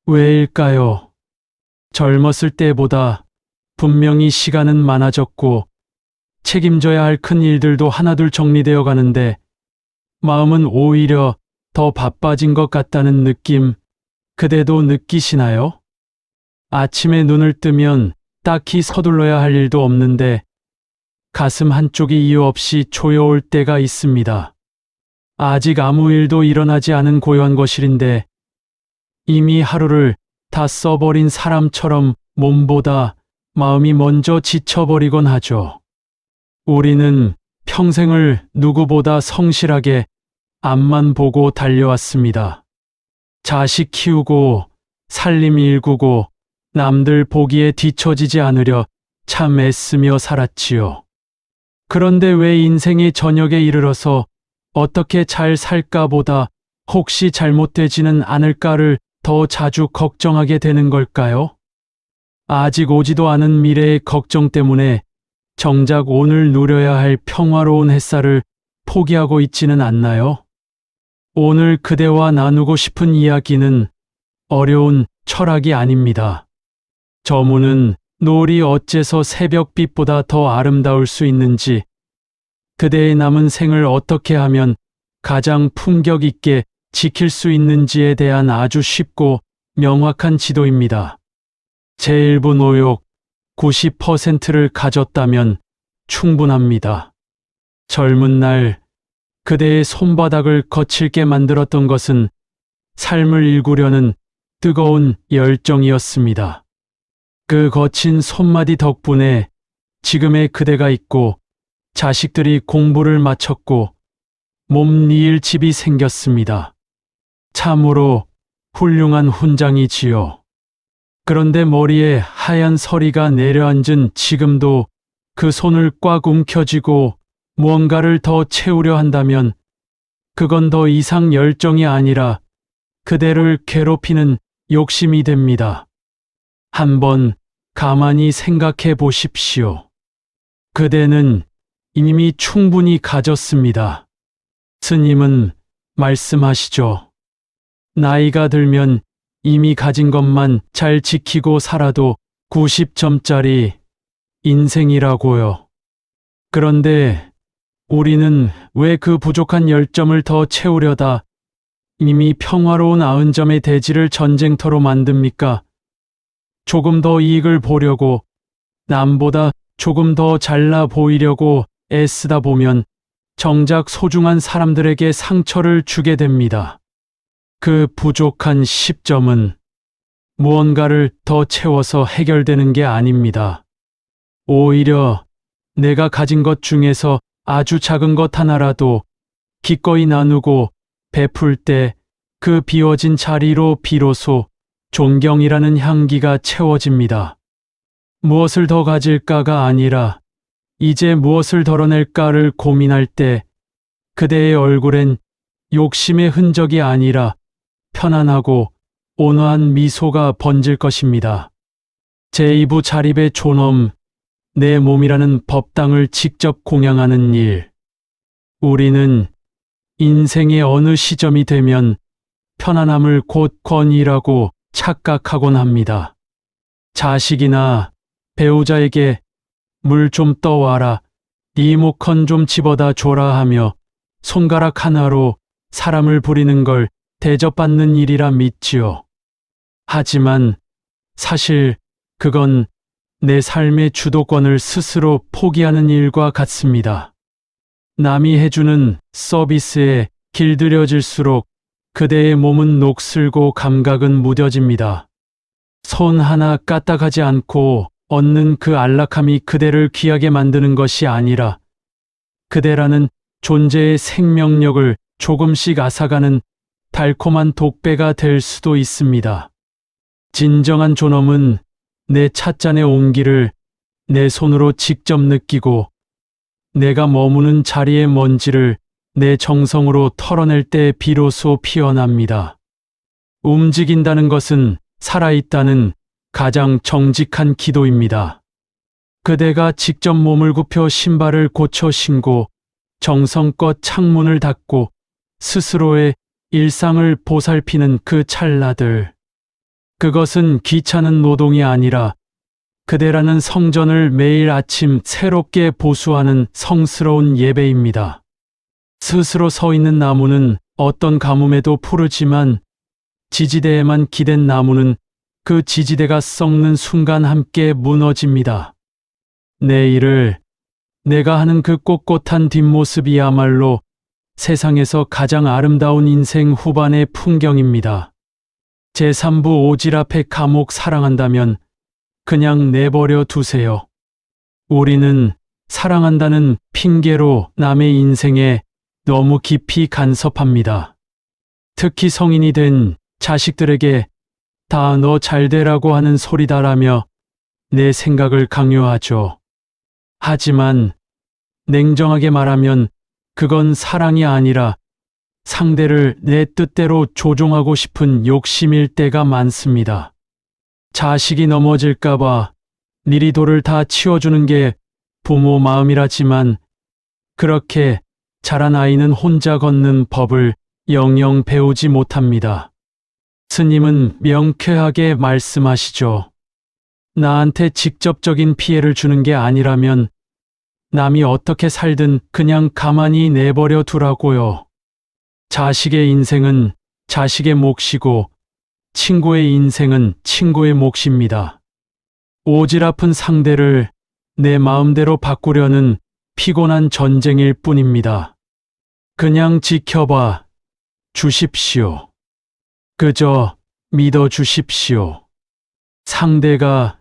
왜일까요? 젊었을 때보다 분명히 시간은 많아졌고 책임져야 할 큰 일들도 하나둘 정리되어 가는데 마음은 오히려 더 바빠진 것 같다는 느낌, 그대도 느끼시나요? 아침에 눈을 뜨면 딱히 서둘러야 할 일도 없는데 가슴 한쪽이 이유 없이 조여올 때가 있습니다. 아직 아무 일도 일어나지 않은 고요한 거실인데 이미 하루를 다 써버린 사람처럼 몸보다 마음이 먼저 지쳐버리곤 하죠. 우리는 평생을 누구보다 성실하게 앞만 보고 달려왔습니다. 자식 키우고 살림 일구고 남들 보기에 뒤처지지 않으려 참 애쓰며 살았지요. 그런데 왜 인생의 저녁에 이르러서 어떻게 잘 살까 보다 혹시 잘못되지는 않을까를 더 자주 걱정하게 되는 걸까요? 아직 오지도 않은 미래의 걱정 때문에 정작 오늘 누려야 할 평화로운 햇살을 포기하고 있지는 않나요? 오늘 그대와 나누고 싶은 이야기는 어려운 철학이 아닙니다. 저문은 노을이 어째서 새벽빛보다 더 아름다울 수 있는지, 그대의 남은 생을 어떻게 하면 가장 품격 있게 지킬 수 있는지에 대한 아주 쉽고 명확한 지도입니다. 제1부 노욕 90%를 가졌다면 충분합니다. 젊은 날 그대의 손바닥을 거칠게 만들었던 것은 삶을 일구려는 뜨거운 열정이었습니다. 그 거친 손마디 덕분에 지금의 그대가 있고 자식들이 공부를 마쳤고 몸 이을 집이 생겼습니다. 참으로 훌륭한 훈장이지요. 그런데 머리에 하얀 서리가 내려앉은 지금도 그 손을 꽉 움켜쥐고 무언가를 더 채우려 한다면 그건 더 이상 열정이 아니라 그대를 괴롭히는 욕심이 됩니다. 한번 가만히 생각해 보십시오. 그대는 이미 충분히 가졌습니다. 스님은 말씀하시죠. 나이가 들면 이미 가진 것만 잘 지키고 살아도 90점짜리 인생이라고요. 그런데 우리는 왜 그 부족한 10점을 더 채우려다 이미 평화로운 90점의 대지를 전쟁터로 만듭니까? 조금 더 이익을 보려고, 남보다 조금 더 잘나 보이려고 애쓰다 보면 정작 소중한 사람들에게 상처를 주게 됩니다. 그 부족한 10점은 무언가를 더 채워서 해결되는 게 아닙니다. 오히려 내가 가진 것 중에서 아주 작은 것 하나라도 기꺼이 나누고 베풀 때 그 비워진 자리로 비로소 존경이라는 향기가 채워집니다. 무엇을 더 가질까가 아니라 이제 무엇을 덜어낼까를 고민할 때 그대의 얼굴엔 욕심의 흔적이 아니라 편안하고 온화한 미소가 번질 것입니다. 제2부 자립의 존엄, 내 몸이라는 법당을 직접 공양하는 일. 우리는 인생의 어느 시점이 되면 편안함을 곧 권위라고 착각하곤 합니다. 자식이나 배우자에게 물 좀 떠와라, 리모컨 좀 집어다 줘라 하며 손가락 하나로 사람을 부리는 걸 대접받는 일이라 믿지요. 하지만 사실 그건 내 삶의 주도권을 스스로 포기하는 일과 같습니다. 남이 해주는 서비스에 길들여질수록 그대의 몸은 녹슬고 감각은 무뎌집니다. 손 하나 까딱하지 않고 얻는 그 안락함이 그대를 귀하게 만드는 것이 아니라 그대라는 존재의 생명력을 조금씩 앗아가는 달콤한 독배가 될 수도 있습니다. 진정한 존엄은 내 찻잔의 온기를 내 손으로 직접 느끼고 내가 머무는 자리의 먼지를 내 정성으로 털어낼 때 비로소 피어납니다. 움직인다는 것은 살아있다는 가장 정직한 기도입니다. 그대가 직접 몸을 굽혀 신발을 고쳐 신고 정성껏 창문을 닫고 스스로의 일상을 보살피는 그 찰나들. 그것은 귀찮은 노동이 아니라 그대라는 성전을 매일 아침 새롭게 보수하는 성스러운 예배입니다. 스스로 서 있는 나무는 어떤 가뭄에도 푸르지만 지지대에만 기댄 나무는 그 지지대가 썩는 순간 함께 무너집니다. 내 일을 내가 하는 그 꼿꼿한 뒷모습이야말로 세상에서 가장 아름다운 인생 후반의 풍경입니다. 제3부 오지랖의 감옥 사랑한다면 그냥 내버려 두세요. 우리는 사랑한다는 핑계로 남의 인생에 너무 깊이 간섭합니다. 특히 성인이 된 자식들에게 다 너 잘되라고 하는 소리다라며 내 생각을 강요하죠. 하지만 냉정하게 말하면 그건 사랑이 아니라 상대를 내 뜻대로 조종하고 싶은 욕심일 때가 많습니다. 자식이 넘어질까봐 니리도를 다 치워주는 게 부모 마음이라지만 그렇게 자란 아이는 혼자 걷는 법을 영영 배우지 못합니다. 스님은 명쾌하게 말씀하시죠. 나한테 직접적인 피해를 주는 게 아니라면 남이 어떻게 살든 그냥 가만히 내버려 두라고요. 자식의 인생은 자식의 몫이고 친구의 인생은 친구의 몫입니다. 오지랖은 상대를 내 마음대로 바꾸려는 피곤한 전쟁일 뿐입니다. 그냥 지켜봐 주십시오. 그저 믿어 주십시오. 상대가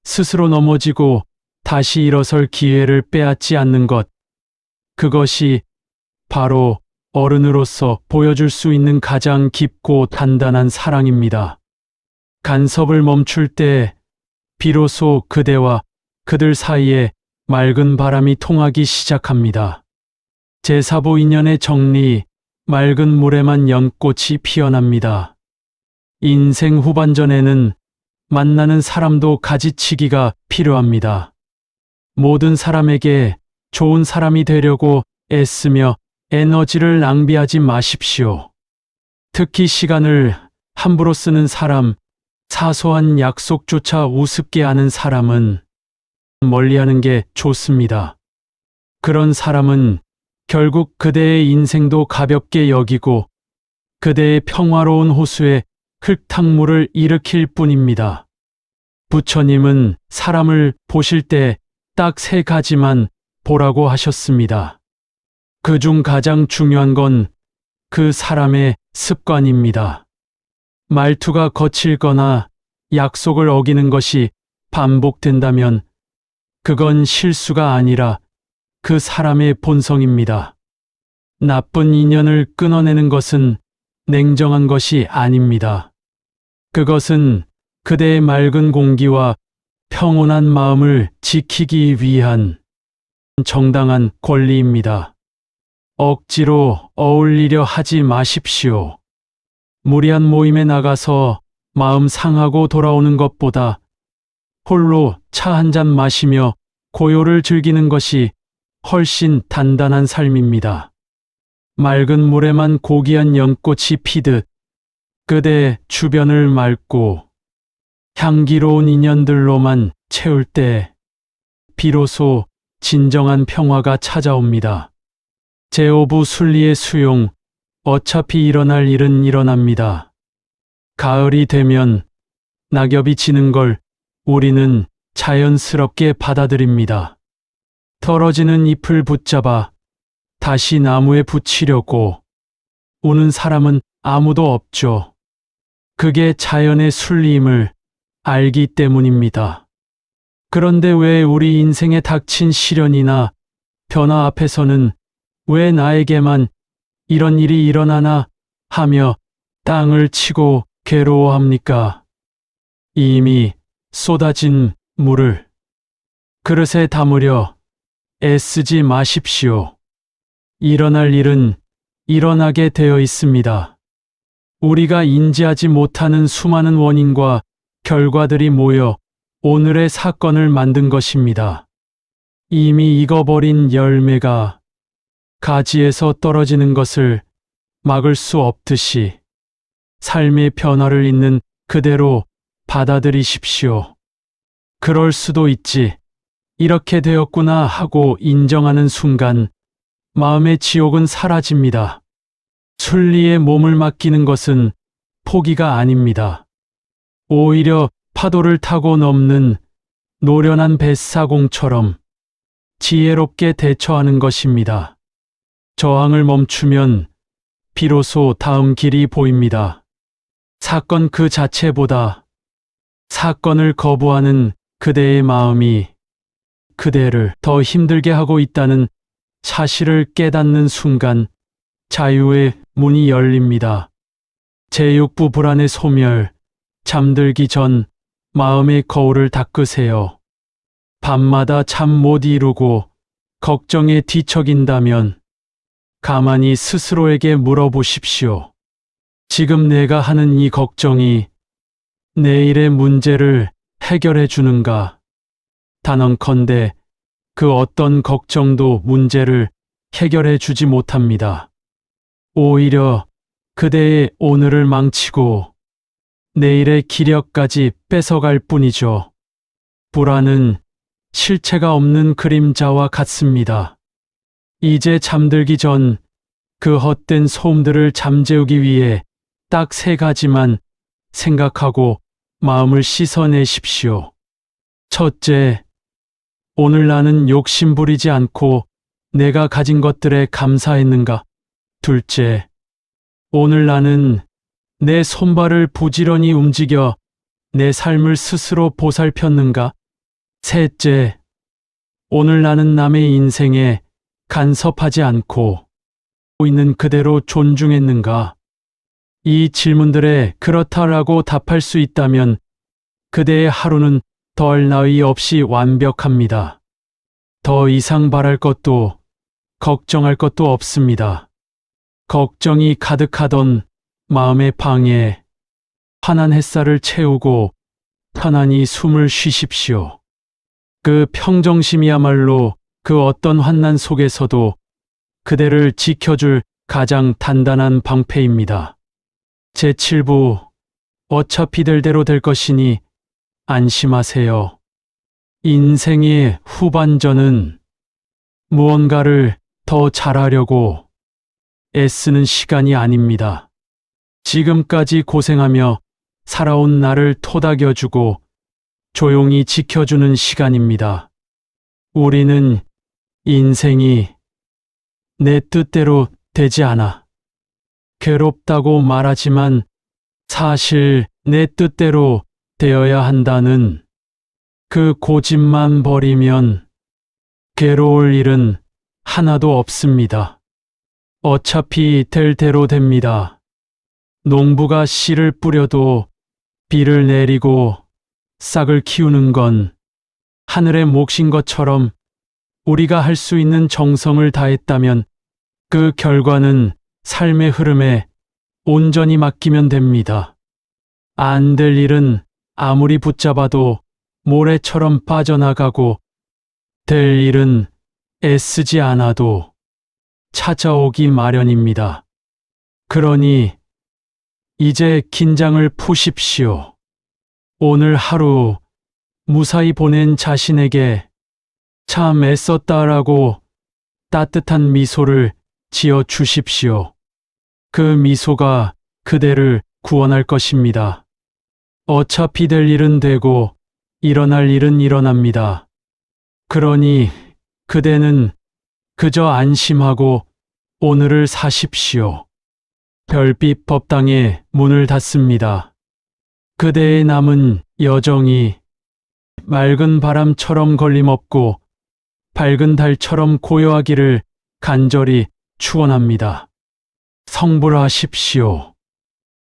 스스로 넘어지고 다시 일어설 기회를 빼앗지 않는 것, 그것이 바로 어른으로서 보여줄 수 있는 가장 깊고 단단한 사랑입니다. 간섭을 멈출 때 비로소 그대와 그들 사이에 맑은 바람이 통하기 시작합니다. 제4부 인연의 정리, 맑은 물에만 연꽃이 피어납니다. 인생 후반전에는 만나는 사람도 가지치기가 필요합니다. 모든 사람에게 좋은 사람이 되려고 애쓰며 에너지를 낭비하지 마십시오. 특히 시간을 함부로 쓰는 사람, 사소한 약속조차 우습게 하는 사람은 멀리하는 게 좋습니다. 그런 사람은 결국 그대의 인생도 가볍게 여기고 그대의 평화로운 호수에 흙탕물을 일으킬 뿐입니다. 부처님은 사람을 보실 때 딱 3가지만 보라고 하셨습니다. 그중 가장 중요한 건 그 사람의 습관입니다. 말투가 거칠거나 약속을 어기는 것이 반복된다면 그건 실수가 아니라 그 사람의 본성입니다. 나쁜 인연을 끊어내는 것은 냉정한 것이 아닙니다. 그것은 그대의 맑은 공기와 평온한 마음을 지키기 위한 정당한 권리입니다. 억지로 어울리려 하지 마십시오. 무리한 모임에 나가서 마음 상하고 돌아오는 것보다 홀로 차 한 잔 마시며 고요를 즐기는 것이 훨씬 단단한 삶입니다. 맑은 물에만 고귀한 연꽃이 피듯 그대 주변을 맑고 향기로운 인연들로만 채울 때 비로소 진정한 평화가 찾아옵니다. 제5부 순리의 수용, 어차피 일어날 일은 일어납니다. 가을이 되면 낙엽이 지는 걸 우리는 자연스럽게 받아들입니다. 떨어지는 잎을 붙잡아 다시 나무에 붙이려고 우는 사람은 아무도 없죠. 그게 자연의 순리임을 알기 때문입니다. 그런데 왜 우리 인생에 닥친 시련이나 변화 앞에서는 왜 나에게만 이런 일이 일어나나 하며 땅을 치고 괴로워합니까? 이미 쏟아진 물을 그릇에 담으려 애쓰지 마십시오. 일어날 일은 일어나게 되어 있습니다. 우리가 인지하지 못하는 수많은 원인과 결과들이 모여 오늘의 사건을 만든 것입니다. 이미 익어버린 열매가 가지에서 떨어지는 것을 막을 수 없듯이 삶의 변화를 잇는 그대로 받아들이십시오. 그럴 수도 있지. 이렇게 되었구나 하고 인정하는 순간 마음의 지옥은 사라집니다. 순리에 몸을 맡기는 것은 포기가 아닙니다. 오히려 파도를 타고 넘는 노련한 뱃사공처럼 지혜롭게 대처하는 것입니다. 저항을 멈추면 비로소 다음 길이 보입니다. 사건 그 자체보다 사건을 거부하는 그대의 마음이 그대를 더 힘들게 하고 있다는 사실을 깨닫는 순간 자유의 문이 열립니다. 제6부 불안의 소멸. 잠들기 전 마음의 거울을 닦으세요. 밤마다 잠 못 이루고 걱정에 뒤척인다면 가만히 스스로에게 물어보십시오. 지금 내가 하는 이 걱정이 내일의 문제를 해결해 주는가? 단언컨대 그 어떤 걱정도 문제를 해결해 주지 못합니다. 오히려 그대의 오늘을 망치고 내일의 기력까지 뺏어갈 뿐이죠. 불안은 실체가 없는 그림자와 같습니다. 이제 잠들기 전 그 헛된 소음들을 잠재우기 위해 딱 3가지만 생각하고 마음을 씻어내십시오. 첫째, 오늘 나는 욕심 부리지 않고 내가 가진 것들에 감사했는가? 둘째, 오늘 나는 내 손발을 부지런히 움직여 내 삶을 스스로 보살폈는가? 셋째, 오늘 나는 남의 인생에 간섭하지 않고 있는 그대로 존중했는가? 이 질문들에 그렇다라고 답할 수 있다면 그대의 하루는 더할 나위 없이 완벽합니다. 더 이상 바랄 것도 걱정할 것도 없습니다. 걱정이 가득하던 마음의 방에 환한 햇살을 채우고 편안히 숨을 쉬십시오. 그 평정심이야말로 그 어떤 환난 속에서도 그대를 지켜줄 가장 단단한 방패입니다. 제7부 어차피 될 대로 될 것이니 안심하세요. 인생의 후반전은 무언가를 더 잘하려고 애쓰는 시간이 아닙니다. 지금까지 고생하며 살아온 나를 토닥여주고 조용히 지켜주는 시간입니다. 우리는 인생이 내 뜻대로 되지 않아 괴롭다고 말하지만 사실 내 뜻대로 되어야 한다는 그 고집만 버리면 괴로울 일은 하나도 없습니다. 어차피 될 대로 됩니다. 농부가 씨를 뿌려도 비를 내리고 싹을 키우는 건 하늘의 몫인 것처럼 우리가 할 수 있는 정성을 다했다면 그 결과는 삶의 흐름에 온전히 맡기면 됩니다. 안 될 일은 아무리 붙잡아도 모래처럼 빠져나가고 될 일은 애쓰지 않아도 찾아오기 마련입니다. 그러니 이제 긴장을 푸십시오. 오늘 하루 무사히 보낸 자신에게 참 애썼다라고 따뜻한 미소를 지어 주십시오. 그 미소가 그대를 구원할 것입니다. 어차피 될 일은 되고 일어날 일은 일어납니다. 그러니 그대는 그저 안심하고 오늘을 사십시오. 별빛 법당의 문을 닫습니다. 그대의 남은 여정이 맑은 바람처럼 걸림없고 밝은 달처럼 고요하기를 간절히 축원합니다. 성불하십시오.